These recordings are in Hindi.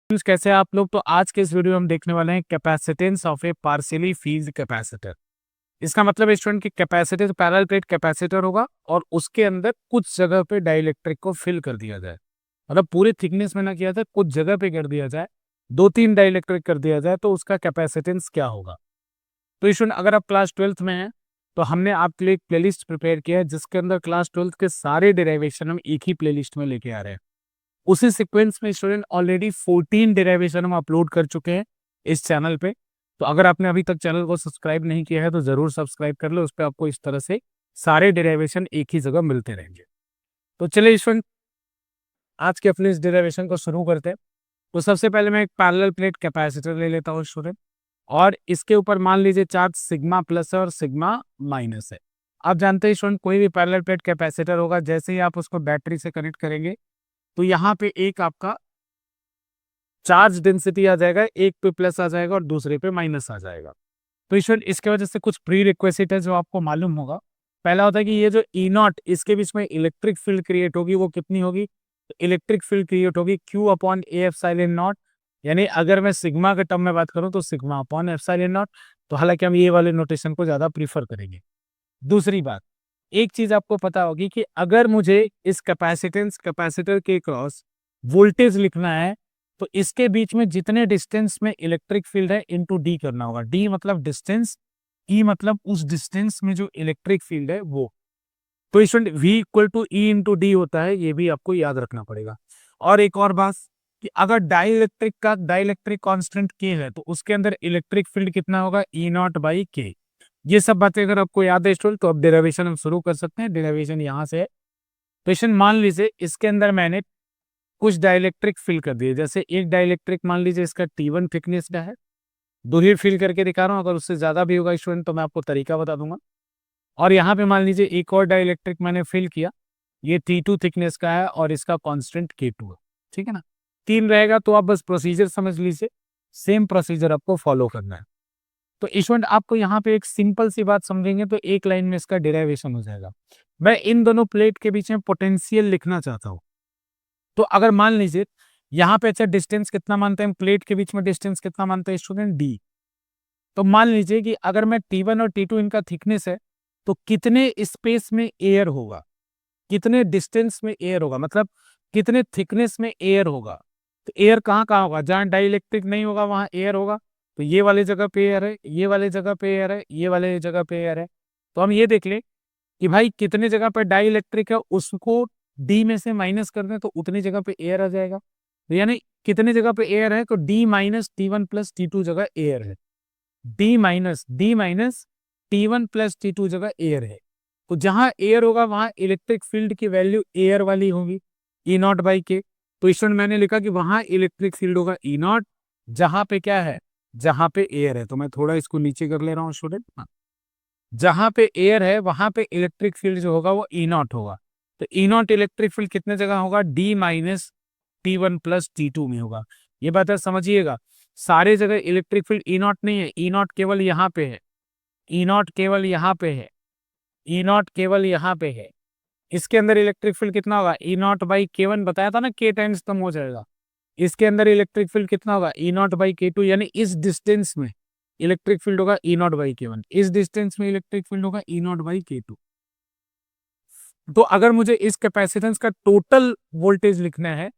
कैसे हैं आप लोग। तो आज के इस वीडियो में हम देखने वाले हैं capacitance of A partially field capacitor. इसका मतलब स्टूडेंट की कैपेसिटर पैरेलल प्लेट कैपेसिटर होगा और उसके अंदर कुछ जगह पे डाइलेक्ट्रिक को फिल कर दिया जाए, मतलब पूरे थिकनेस में ना किया जाए, कुछ जगह पे कर दिया जाए, 2-3 डाइलेक्ट्रिक कर दिया जाए, तो उसका कैपेसिटेंस क्या होगा। तो स्टूडेंट अगर आप क्लास 12th में हैं तो हमने आपके लिए एक प्लेलिस्ट प्रिपेयर किया है जिसके अंदर क्लास 12th के सारे डेरिवेशन हम एक ही प्लेलिस्ट में लेके आ रहे हैं। उसी सीक्वेंस में स्टूडेंट ऑलरेडी 14 डेरिवेशन हम अपलोड कर चुके हैं इस चैनल पे। तो अगर आपने अभी तक चैनल को सब्सक्राइब नहीं किया है तो जरूर सब्सक्राइब कर लो, उस पर आपको इस तरह से सारे डेरिवेशन एक ही जगह मिलते रहेंगे। तो चलिए स्टूडेंट आज के अपने इस डेरिवेशन को शुरू करते हैं। तो सबसे पहले मैं एक पैरेलल प्लेट कैपेसिटर ले लेता हूँ स्टूडेंट, और इसके ऊपर मान लीजिए चार्ज सिग्मा प्लस है और सिग्मा माइनस है। आप जानते हैं स्टूडेंट कोई भी पैरेलल प्लेट कैपेसिटर होगा, जैसे ही आप उसको बैटरी से कनेक्ट करेंगे तो यहाँ पे एक आपका चार्ज डेंसिटी आ जाएगा, एक पे प्लस आ जाएगा और दूसरे पे माइनस आ जाएगा। तो स्टूडेंट इसके वजह से कुछ प्री रिक्वेस्ट है जो आपको मालूम होगा। पहला होता है कि ये जो ई नॉट इसके बीच में इलेक्ट्रिक फील्ड क्रिएट होगी वो कितनी होगी, तो इलेक्ट्रिक फील्ड क्रिएट होगी Q upon A epsilon not. यानी अगर मैं सिग्मा के टर्म में बात करूं तो सिग्मा अपॉन एप्सिलॉन नॉट। तो हालांकि हम ये वाले नोटेशन को ज्यादा प्रीफर करेंगे। दूसरी बात, एक चीज आपको पता होगी कि अगर मुझे इस कैपेसिटर के क्रॉस वोल्टेज लिखना है तो इसके बीच में जितने डिस्टेंस में इलेक्ट्रिक फील्ड है इनटू डी करना होगा। डी मतलब डिस्टेंस, ई मतलब उस डिस्टेंस में जो इलेक्ट्रिक फील्ड है वो। तो student V equal to E into D होता है, ये भी आपको याद रखना पड़ेगा। और एक और बात कि अगर डाइलेक्ट्रिक कांस्टेंट के है तो उसके अंदर इलेक्ट्रिक फील्ड कितना होगा, ई नॉट बाई के। ये सब बातें अगर आपको याद है स्टूडेंट तो अब डेरिवेशन हम शुरू कर सकते हैं। डेरिवेशन यहाँ से है। क्वेश्चन मान लीजिए इसके अंदर मैंने कुछ डाइलेक्ट्रिक फिल कर दिए, जैसे एक डाइलेक्ट्रिक मान लीजिए इसका T1 थिकनेस का है, दूरी फिल करके दिखा रहा हूँ। अगर उससे ज्यादा भी होगा स्टूडेंट तो मैं आपको तरीका बता दूंगा। और यहाँ पे मान लीजिए एक और डाइलेक्ट्रिक मैंने फिल किया, ये T2 थिकनेस का है और इसका कांस्टेंट K2 है। ठीक है ना, 3 रहेगा तो आप बस प्रोसीजर समझ लीजिए, सेम प्रोसीजर आपको फॉलो करना है। तो स्टूडेंट आपको यहाँ पे एक सिंपल सी बात समझेंगे तो एक लाइन में इसका डेरिवेशन हो जाएगा। मैं इन दोनों प्लेट के बीच में पोटेंशियल लिखना चाहता हूँ। तो अगर मान लीजिए यहाँ पे अच्छा डिस्टेंस कितना मानते हैं, प्लेट के बीच में डिस्टेंस कितना मानते हैं स्टूडेंट, डी। तो मान लीजिए कि अगर मैं T1 और T2 इनका थिकनेस है तो कितने स्पेस में एयर होगा, कितने डिस्टेंस में एयर होगा, मतलब कितने थिकनेस में एयर होगा। तो एयर कहाँ कहाँ होगा, जहाँ डाइलेक्ट्रिक नहीं होगा वहां एयर होगा। तो ये वाली जगह पे एयर है, ये वाली जगह पे एयर है, ये वाले जगह पे एयर है। तो हम ये देख ले कि भाई कितने जगह पे डाइलेक्ट्रिक है उसको डी में से माइनस कर दें तो उतनी जगह पे एयर आ जाएगा। तो यानी कितने जगह पे एयर है तो D minus T1 plus T2 जगह एयर है। D minus T1 plus T2 जगह एयर है। तो जहां एयर होगा वहां इलेक्ट्रिक फील्ड की वैल्यू एयर वाली होगी, ई नॉट बाई के। तो स्टूडेंट मैंने लिखा कि वहां इलेक्ट्रिक फील्ड होगा ई नॉट, जहां पे क्या है, जहां पे एयर है। तो मैं थोड़ा इसको नीचे कर ले रहा हूँ स्टूडेंट। जहां पे एयर है वहां पे इलेक्ट्रिक फील्ड जो होगा वो ई नॉट होगा। तो ई नॉट इलेक्ट्रिक फील्ड कितने जगह होगा, D minus T1 plus T2 में होगा। ये बात है समझिएगा, सारे जगह इलेक्ट्रिक फील्ड ई नॉट नहीं है, ई नॉट केवल यहाँ पे है, ई नॉट केवल यहाँ पे है, ई नॉट केवल यहाँ पे है। इसके अंदर इलेक्ट्रिक फील्ड कितना होगा, ई नॉट बाई K1 बताया था ना, के टाइम्स कम हो जाएगा। इसके अंदर इलेक्ट्रिक फील्ड कितना होगा, ई नॉट बाई K2, यानी इस डिस्टेंस में इलेक्ट्रिक फील्ड होगा ई नॉट बाई K1, इस डिस्टेंस में इलेक्ट्रिक फील्ड होगा ई नॉट बाई K2। तो अगर मुझे इस कैपेसिटेंस का टोटल वोल्टेज लिखना है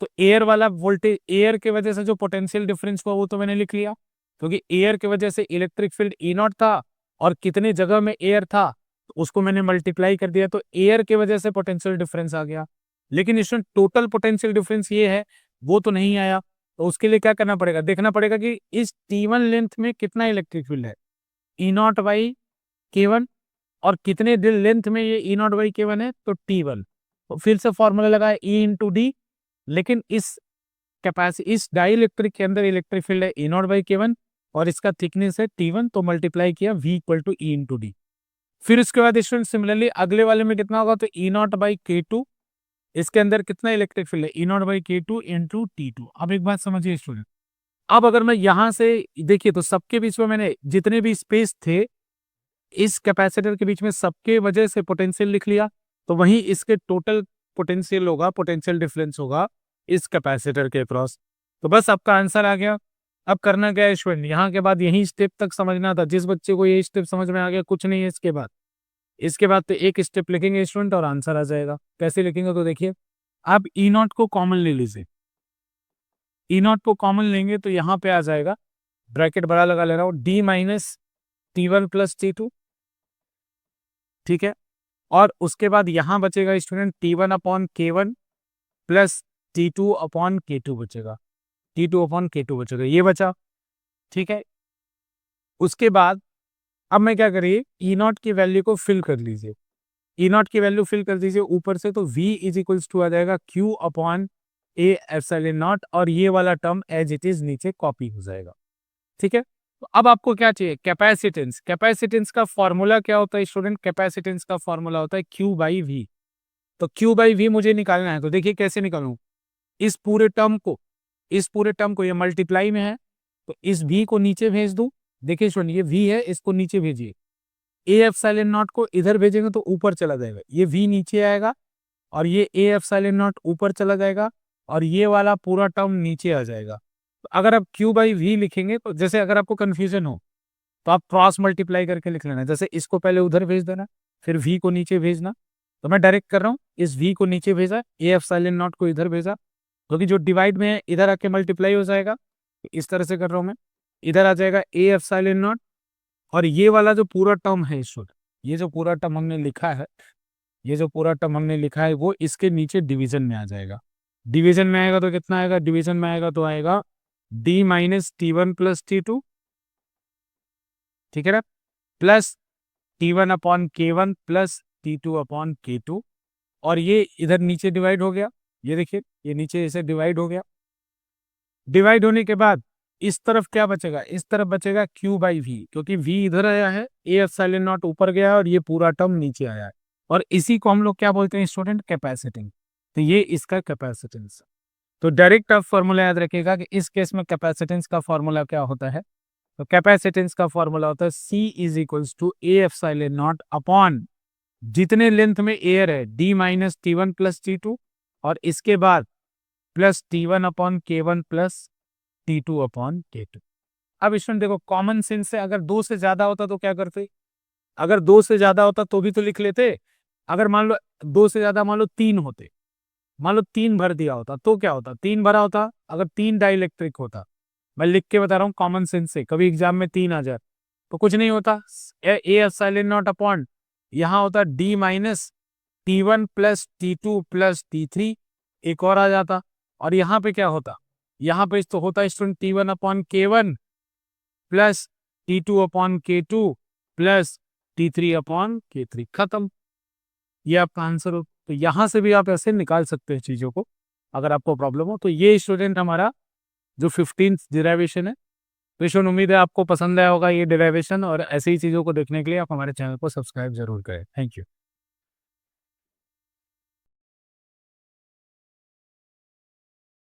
तो एयर वाला वोल्टेज, एयर के वजह से जो पोटेंशियल डिफरेंस हुआ वो तो मैंने लिख लिया, क्योंकि एयर के वजह से इलेक्ट्रिक फील्ड ई नॉट था और कितने जगह में एयर था तो उसको मैंने मल्टीप्लाई कर दिया, तो एयर के वजह से पोटेंशियल डिफरेंस आ गया। लेकिन इसमें टोटल पोटेंशियल डिफरेंस ये है वो तो नहीं आया। तो उसके लिए क्या करना पड़ेगा, देखना पड़ेगा कि इस T1 लेंथ में कितना इलेक्ट्रिक फील्ड है, ई नॉट बाई K1, और कितने लेंथ में ये ई नॉट बाई K1 है तो T1। तो फिर से फॉर्मूला लगाया ई इंटू डी, लेकिन इस डाइलेक्ट्रिक के अंदर इलेक्ट्रिक फील्ड है ई नॉट बाई K1 और इसका थिकनेस है T1, तो मल्टीप्लाई किया V equal to E into D. फिर उसके बाद स्टूडेंट सिमिलरली अगले वाले में कितना होगा, तो ई नॉट बाई K2, इसके अंदर कितना इलेक्ट्रिक फील्ड है, ई not by K2 into T2। अब एक बात समझिए स्टूडेंट, अब अगर मैं यहां से देखिए तो सबके बीच में मैंने जितने भी स्पेस थे इस कैपेसिटर के बीच में सबके वजह से पोटेंशियल लिख लिया, तो वहीं इसके टोटल पोटेंशियल होगा, पोटेंशियल डिफरेंस होगा इस कैपेसिटर के क्रॉस। तो बस आपका आंसर आ गया। अब करना क्या है स्टूडेंट, यहाँ के बाद यही स्टेप तक समझना था। जिस बच्चे को ये स्टेप समझ में आ गया, कुछ नहीं है इसके बाद तो एक स्टेप लिखेंगे स्टूडेंट और आंसर आ जाएगा। कैसे लिखेंगे तो देखिए, आप ई नॉट को कॉमन ले लीजिए। ई नॉट को कॉमन लेंगे तो यहाँ पे आ जाएगा, ब्रैकेट बड़ा लगा ले रहा हूँ, D minus T one plus T two, ठीक है। और उसके बाद यहाँ बचेगा student T one upon K one plus T two upon K two बचेगा, T two upon K two बचेगा, ये बचा, ठीक है। उसके बाद अब मैं क्या करिए, ई नॉट की वैल्यू को फिल कर लीजिए। ई नॉट की वैल्यू फिल कर दीजिए ऊपर से, तो v इज इक्वल्स टू आ जाएगा q upon A epsilon not, और ये वाला टर्म एज इट इज नीचे कॉपी हो जाएगा, ठीक है। तो अब आपको क्या चाहिए, कैपेसिटेंस। कैपेसिटेंस का फॉर्मूला क्या होता है स्टूडेंट, कैपेसिटेंस का फॉर्मूला होता है q बाई वी। तो q बाई वी मुझे निकालना है, तो देखिए कैसे निकालूं, इस पूरे टर्म को ये मल्टीप्लाई में है, तो इस v को नीचे भेज दूं। देखिए स्टूडेंट, ये v है, इसको नीचे भेजिए, ए एप्सिलॉन नॉट को इधर भेजेंगे तो ऊपर चला जाएगा, ये v नीचे आएगा, और ये ए एप्सिलॉन नॉट ऊपर चला जाएगा, और ये वाला पूरा टर्म नीचे आ जाएगा। तो अगर आप q बाई वी लिखेंगे, तो जैसे अगर आपको कंफ्यूजन हो तो आप क्रॉस मल्टीप्लाई करके लिख लेना, जैसे इसको पहले उधर भेज देना, फिर v को नीचे भेजना। तो मैं डायरेक्ट कर रहा हूँ, इस v को नीचे भेजा, ए एप्सिलॉन नॉट को इधर भेजा, क्योंकि जो डिवाइड में है इधर आके मल्टीप्लाई हो जाएगा, तो इस तरह से कर रहा हूँ मैं। इधर आ जाएगा ए एप्सिलॉन नॉट, और ये वाला जो पूरा टर्म है स्टूडेंट, ये जो पूरा टर्म हमने लिखा है, वो इसके नीचे डिवीजन में आ जाएगा। डिवीजन में आएगा तो कितना आएगा, डिवीजन में आएगा तो आएगा D minus T one plus T two, ठीक है ना, plus T one upon K one plus T two upon K two, और ये इधर नीचे डिवाइड हो गया, ये देखिए ये नीचे ऐसे डिवाइड हो गया। डिवाइड होने के बाद इस तरफ क्या बचेगा, इस तरफ बचेगा q बाई वी, क्योंकि v इधर आया है, ए एप्सिलॉन नॉट ऊपर गया है, और ये पूरा टर्म नीचे आया है, और इसी को हम लोग क्या बोलते हैं स्टूडेंट, कैपेसिटेंस। तो ये इसका कैपेसिटेंस। तो डायरेक्ट आप फॉर्मूला याद रखिएगा कि इस केस में कैपेसिटेंस का फॉर्मूला क्या होता है। तो कैपेसिटेंस का फॉर्मूला होता है C is equals to A epsilon not upon जितने लेंथ में एयर है, D minus T one plus T two, और इसके बाद plus T one upon K one plus T two upon K two. अब स्टूडेंट देखो, कॉमन सेंस से अगर दो से ज्यादा होता तो क्या करते, अगर दो से ज्यादा होता तो भी तो लिख लेते। अगर मान लो दो से ज्यादा, मान लो तीन होते, मान लो तीन भर दिया होता तो क्या होता, तीन भरा होता। अगर तीन डाइलेक्ट्रिक होता, मैं लिख के बता रहा हूँ कॉमन सेंस से, कभी एग्जाम में तीन आ जाए तो कुछ नहीं होता, ए एप्सिलॉन नॉट अपॉन यहाँ होता D minus T one plus T to plus T three, एक और आ जाता, और यहाँ पे क्या होता, यहाँ पे तो होता student T one upon K one plus T two upon K two plus T three upon K three, खत्म। ये आपका आंसर हो। तो यहाँ से भी आप ऐसे निकाल सकते हैं चीजों को, अगर आपको प्रॉब्लम हो तो। ये स्टूडेंट हमारा जो 15th डिराइवेशन है। तो स्टूडेंट उम्मीद है आपको पसंद आया होगा ये डिराइवेशन, और ऐसी ही चीजों को देखने के लिए आप हमारे चैनल को सब्सक्राइब जरूर करें। Thank you.